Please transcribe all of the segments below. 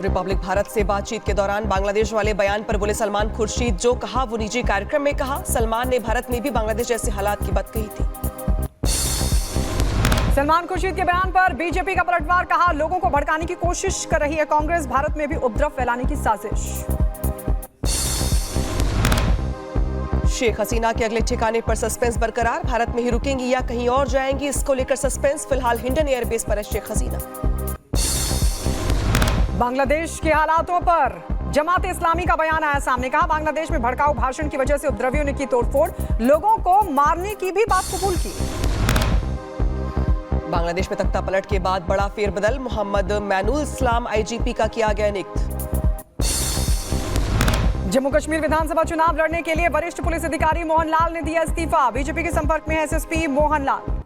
Republic Bharat से बातचीत के दौरान बांग्लादेश वाले बयान पर बोले सलमान खुर्शीद, जो कहा वो निजी कार्यक्रम में कहा। सलमान ने भारत में भी बांग्लादेश जैसे हालात की बात कही थी। सलमान खुर्शीद के बयान पर बीजेपी का पलटवार, कहा लोगों को भड़काने की कोशिश कर रही है कांग्रेस, भारत में भी उपद्रव फैलाने की साजिश। शेख हसीना के अगले ठिकाने पर सस्पेंस बरकरार, भारत में ही रुकेंगी या कहीं और जाएंगी, इसको लेकर सस्पेंस। फिलहाल हिंडन एयरबेस पर है शेख हसीना। बांग्लादेश के हालातों पर जमात इस्लामी का बयान आया सामने, कहा बांग्लादेश में भड़काऊ भाषण की वजह से उपद्रवियों ने की तोड़फोड़, लोगों को मारने की भी बात कबूल की। बांग्लादेश में तख्ता पलट के बाद बड़ा फेरबदल, मोहम्मद मैनुल इस्लाम आईजीपी का किया गया नियुक्त। जम्मू कश्मीर विधानसभा चुनाव लड़ने के लिए वरिष्ठ पुलिस अधिकारी मोहन लाल ने दिया इस्तीफा, बीजेपी के संपर्क में एसएसपी मोहन लाल।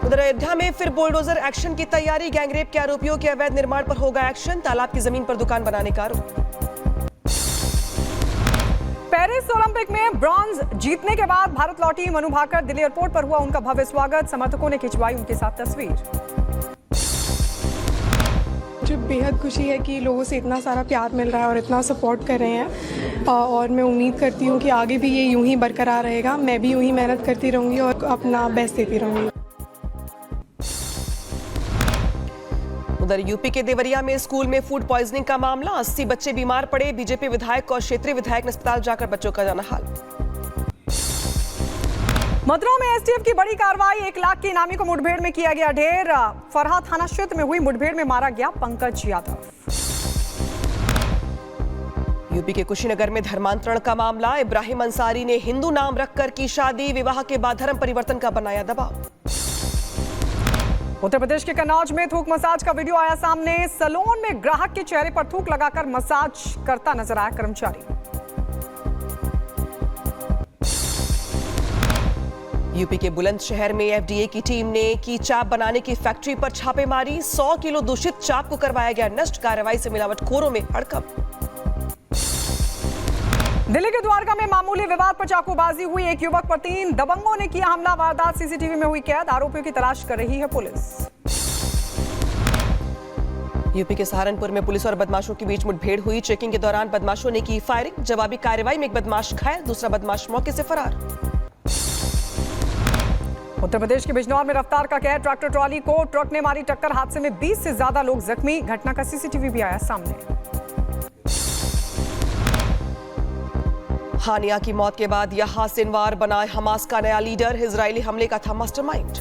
उधर अयोध्या में फिर बुलडोजर एक्शन की तैयारी, गैंगरेप के आरोपियों के अवैध निर्माण पर होगा एक्शन, तालाब की जमीन पर दुकान बनाने का आरोप। पेरिस ओलंपिक में ब्रॉन्ज जीतने के बाद भारत लौटी मनु भाकर, दिल्ली एयरपोर्ट पर हुआ उनका भव्य स्वागत, समर्थकों ने खिंचवाई उनके साथ तस्वीर। मुझे बेहद खुशी है कि लोगों से इतना सारा प्यार मिल रहा है और इतना सपोर्ट कर रहे हैं, और मैं उम्मीद करती हूँ कि आगे भी ये यूं ही बरकरार रहेगा। मैं भी यूं ही मेहनत करती रहूँगी और अपना बेस्ट देती रहूँगी। उधर यूपी के देवरिया में स्कूल में फूड पॉइजनिंग का मामला, 80 बच्चे बीमार पड़े, बीजेपी विधायक और क्षेत्रीय विधायक ने अस्पताल जाकर बच्चों का जाना हाल। मथुरा में एसटीएफ की बड़ी कार्रवाई, 1 लाख की इनामी को मुठभेड़ में किया गया ढेर, फरहा थाना क्षेत्र में हुई मुठभेड़ में मारा गया पंकज यादव। यूपी के कुशीनगर में धर्मांतरण का मामला, इब्राहिम अंसारी ने हिंदू नाम रखकर की शादी, विवाह के बाद धर्म परिवर्तन का बनाया दबाव। उत्तर प्रदेश के कन्नौज में थूक मसाज का वीडियो आया सामने, सैलून में ग्राहक के चेहरे पर थूक लगाकर मसाज करता नजर आया कर्मचारी। यूपी के बुलंदशहर में एफडीए की टीम ने की चाप बनाने की फैक्ट्री पर छापेमारी, 100 किलो दूषित चाप को करवाया गया नष्ट, कार्रवाई से मिलावटखोरों में हड़कंप। दिल्ली के द्वारका में मामूली विवाद पर चाकूबाजी हुई, एक युवक पर 3 दबंगों ने किया हमला, वारदात सीसीटीवी में हुई कैद, आरोपियों की तलाश कर रही है पुलिस। यूपी के सहारनपुर में पुलिस और बदमाशों के बीच मुठभेड़ हुई, चेकिंग के दौरान बदमाशों ने की फायरिंग, जवाबी कार्रवाई में एक बदमाश घायल, दूसरा बदमाश मौके से फरार। उत्तर प्रदेश के बिजनौर में रफ्तार का कहर, ट्रैक्टर ट्रॉली को ट्रक ने मारी टक्कर, हादसे में 20 से ज्यादा लोग जख्मी, घटना का सीसीटीवी भी आया सामने। हानिया की मौत के बाद यहां सिनवार बना हमास का नया लीडर, इजरायली हमले का था मास्टरमाइंड।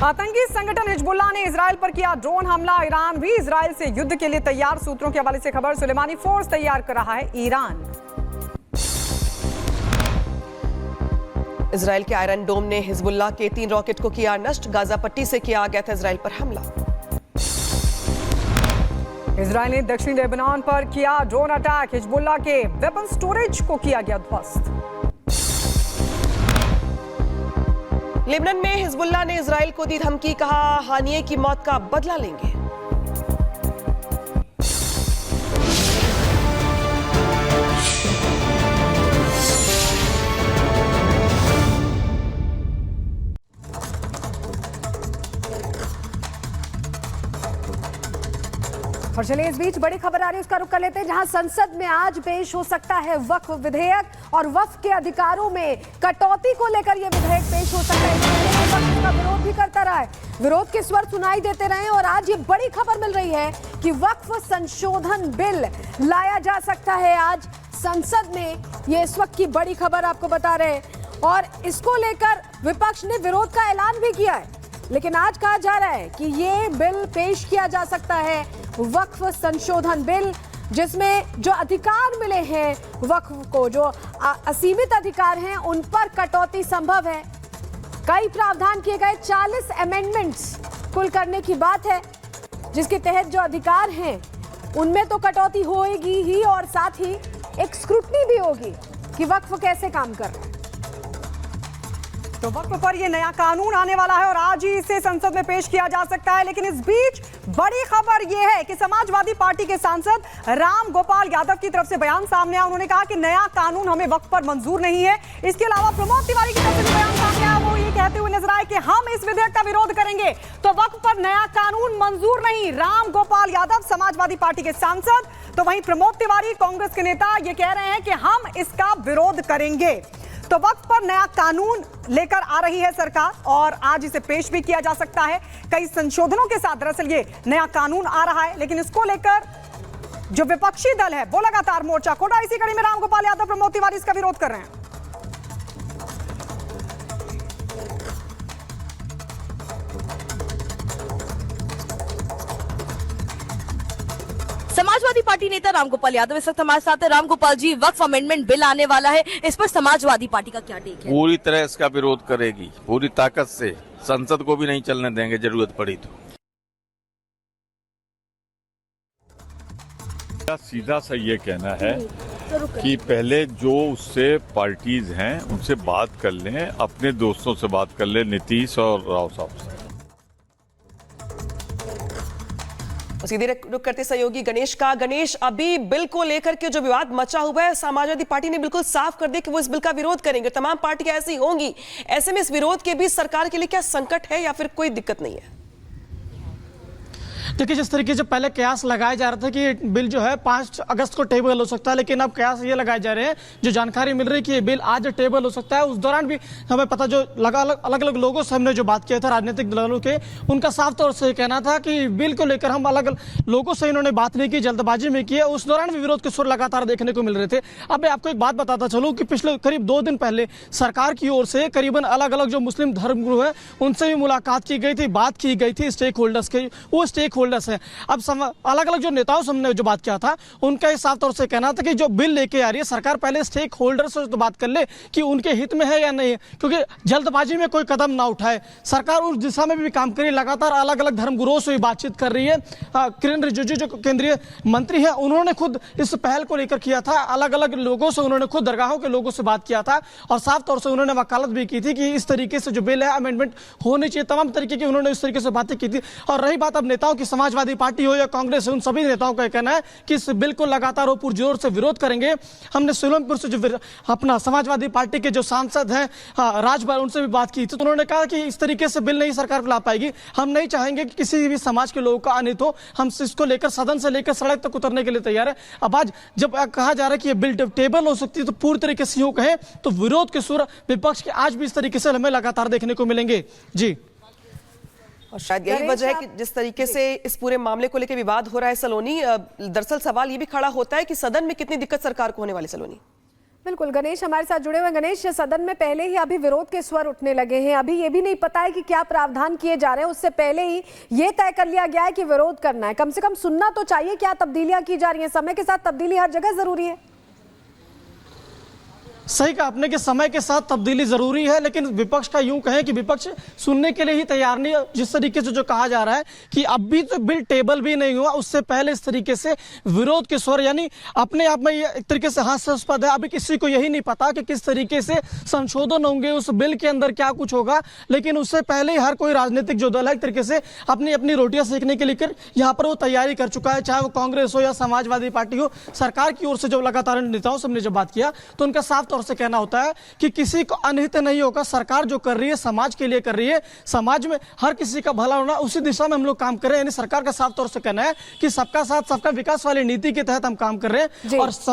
आतंकी संगठन हिजबुल्लाह ने इजरायल पर किया ड्रोन हमला, ईरान भी इजरायल से युद्ध के लिए तैयार, सूत्रों के हवाले से खबर, सुलेमानी फोर्स तैयार कर रहा है ईरान। इजरायल के आयरन डोम ने हिजबुल्लाह के 3 रॉकेट को किया नष्ट, गाजा पट्टी से किया गया था इजरायल पर हमला। इजरायल ने दक्षिणी लेबनान पर किया ड्रोन अटैक, हिजबुल्लाह के वेपन स्टोरेज को किया गया ध्वस्त। लेबनान में हिजबुल्लाह ने इजरायल को दी धमकी, कहा हानिये की मौत का बदला लेंगे। और चलिए इस बीच बड़ी खबर आ रही है, उसका रुख कर लेते हैं, जहां संसद में आज पेश हो सकता है वक्फ विधेयक और वक्फ के अधिकारों में कटौती को लेकर यह विधेयक पेश हो सकता है। वक्फ का विरोध भी करता रहा है, विरोध के स्वर सुनाई देते रहे और आज ये बड़ी खबर मिल रही है कि वक्फ संशोधन बिल लाया जा सकता है आज संसद में। ये इस वक्त की बड़ी खबर आपको बता रहे हैं और इसको लेकर विपक्ष ने विरोध का ऐलान भी किया है, लेकिन आज कहा जा रहा है कि ये बिल पेश किया जा सकता है, वक्फ संशोधन बिल, जिसमें जो अधिकार मिले हैं वक्फ को, जो असीमित अधिकार हैं, उन पर कटौती संभव है। कई प्रावधान किए गए, 40 अमेंडमेंट्स कुल करने की बात है, जिसके तहत जो अधिकार हैं उनमें तो कटौती होगी ही और साथ ही एक स्क्रूटनी भी होगी कि वक्फ कैसे काम कर रहा है। तो वक्फ पर ये नया कानून आने वाला है और आज ही इसे संसद में पेश किया जा सकता है, लेकिन इस बीच बड़ी खबर ये है कि समाजवादी पार्टी के सांसद राम गोपाल यादव की तरफ से बयान सामने आया। उन्होंने कहा कि नया कानून हमें वक्फ पर मंजूर नहीं है। इसके अलावा प्रमोद तिवारी की तरफ से बयान सामने आया, वो ये कह कहते हुए नजर आए कि हम इस विधेयक का विरोध करेंगे तो वक्फ पर नया कानून मंजूर नहीं। राम गोपाल यादव समाजवादी पार्टी के सांसद, तो वहीं प्रमोद तिवारी कांग्रेस के नेता ये कह रहे हैं कि हम इसका विरोध करेंगे। तो वक्फ पर नया कानून लेकर आ रही है सरकार और आज इसे पेश भी किया जा सकता है कई संशोधनों के साथ। दरअसल ये नया कानून आ रहा है, लेकिन इसको लेकर जो विपक्षी दल है वो लगातार मोर्चा खोल रहा है। इसी कड़ी में राम गोपाल यादव, प्रमोद तिवारी इसका विरोध कर रहे हैं। समाजवादी पार्टी नेता रामगोपाल यादव इस वक्त हमारे साथ है। रामगोपाल जी, वक्फ अमेंडमेंट बिल आने वाला है, इस पर समाजवादी पार्टी का क्या टेक है? पूरी तरह इसका विरोध करेगी, पूरी ताकत से। संसद को भी नहीं चलने देंगे जरूरत पड़ी तो। सीधा सा ये कहना है कि पहले जो उससे पार्टीज हैं उनसे बात कर लें, अपने दोस्तों से बात कर लें, नीतीश और राव साहब से। सीधे रुक करते सहयोगी गणेश का। गणेश, अभी बिल को लेकर के जो विवाद मचा हुआ है, समाजवादी पार्टी ने बिल्कुल साफ कर दिया कि वो इस बिल का विरोध करेंगे। तमाम पार्टियां ऐसी होंगी, ऐसे में इस विरोध के बीच सरकार के लिए क्या संकट है या फिर कोई दिक्कत नहीं है? देखिए, जिस तरीके से पहले कयास लगाया जा रहा था कि बिल जो है 5 अगस्त को टेबल हो सकता है, लेकिन अब कयास ये लगाए जा रहे हैं, जो जानकारी मिल रही है कि ये बिल आज टेबल हो सकता है। उस दौरान भी हमें पता जो अलग अलग लोगों से हमने जो बात किया था राजनीतिक दलों के, उनका साफ तौर से कहना था कि बिल को लेकर हम अलग लोगों से इन्होंने बात नहीं की, जल्दबाजी में की है। उस दौरान भी विरोध के सुर लगातार देखने को मिल रहे थे। अब मैं आपको एक बात बताता चलूँ कि पिछले करीब 2 दिन पहले सरकार की ओर से करीबन अलग अलग जो मुस्लिम धर्मगुरु है उनसे भी मुलाकात की गई थी, बात की गई थी स्टेक होल्डर्स के। वो स्टेक होल्डर्स हैं। अब अलग अलग जो नेताओं से हमने जो बात किया था, उनका ये साफ तौर से कहना था कि जो बिल लेके आ रही है सरकार, पहले स्टेक होल्डर से तो बात कर ले कि उनके हित में है या नहीं है, क्योंकि जल्दबाजी में कोई कदम ना उठाए। सरकार उस दिशा में भी काम कर रही है, लगातार अलग अलग धर्मगुरुओं से भी बातचीत कर रही है। किरण रिजिजू जो केंद्रीय मंत्री हैं, उन्होंने खुद इस पहल को लेकर किया था। अलग अलग लोगों से उन्होंने खुद दरगाहों के लोगों से बात किया था और साफ तौर से उन्होंने वकालत भी की थी कि इस तरीके से जो बिल है अमेंडमेंट होनी चाहिए। तमाम तरीके की उन्होंने इस तरीके से बातें की थी। और रही बात अब नेताओं की, समाजवादी पार्टी हो या कांग्रेस, उन सभी नेताओं का कहना है कि इस बिल को लगातार वो पुरजोर से विरोध करेंगे। हमने सोलमपुर से जो अपना समाजवादी पार्टी के जो सांसद हैं राजभर, उनसे भी बात की थी, तो उन्होंने कहा कि इस तरीके से बिल नहीं सरकार ला पाएगी। हम नहीं चाहेंगे कि किसी भी समाज के लोगों का अनित हो। हम इसको लेकर सदन से लेकर सड़क तक उतरने के लिए तैयार है। अब आज जब कहा जा रहा है कि ये बिल टेबल हो सकती है, तो पूरी तरीके से यूं कहें तो विरोध के सुर विपक्ष के आज भी इस तरीके से हमें लगातार देखने को मिलेंगे। जी, और शायद यही वजह है कि जिस तरीके से इस पूरे मामले को लेकर विवाद हो रहा है सलोनी, दरअसल सवाल ये भी खड़ा होता है कि सदन में कितनी दिक्कत सरकार को होने वाली। सलोनी, बिल्कुल गणेश हमारे साथ जुड़े हुए। गणेश, सदन में पहले ही अभी विरोध के स्वर उठने लगे हैं। अभी ये भी नहीं पता है कि क्या प्रावधान किए जा रहे हैं, उससे पहले ही ये तय कर लिया गया है कि विरोध करना है। कम से कम सुनना तो चाहिए क्या तब्दीलियां की जा रही हैं। समय के साथ तब्दीली हर जगह जरूरी है। सही कहा आपने कि समय के साथ तब्दीली जरूरी है, लेकिन विपक्ष का यूं कहें कि विपक्ष सुनने के लिए ही तैयार नहीं है। जिस तरीके से जो कहा जा रहा है कि अब भी तो बिल टेबल भी नहीं हुआ, उससे पहले इस तरीके से विरोध के स्वर, यानी अपने आप में ये एक तरीके से हास्यास्पद है। अभी किसी को यही नहीं पता कि किस तरीके से संशोधन होंगे, उस बिल के अंदर क्या कुछ होगा, लेकिन उससे पहले ही हर कोई राजनीतिक जो दल है एक तरीके से अपनी अपनी रोटियां सेकने के लिए यहाँ पर वो तैयारी कर चुका है, चाहे वो कांग्रेस हो या समाजवादी पार्टी हो। सरकार की ओर से जब लगातार नेताओं से हमने जब बात किया तो उनका साफ तौर से कहना होता है कि किसी को अनहित नहीं होगा। सरकार जो कर रही है समाज के लिए कर रही है, समाज में हर किसी का भला होना, उसी दिशा में हम लोग काम कर रहे हैं। यानी सरकार का साफ तौर से कहना है कि सबका साथ सबका विकास वाली नीति के तहत हम काम कर रहे हैं। और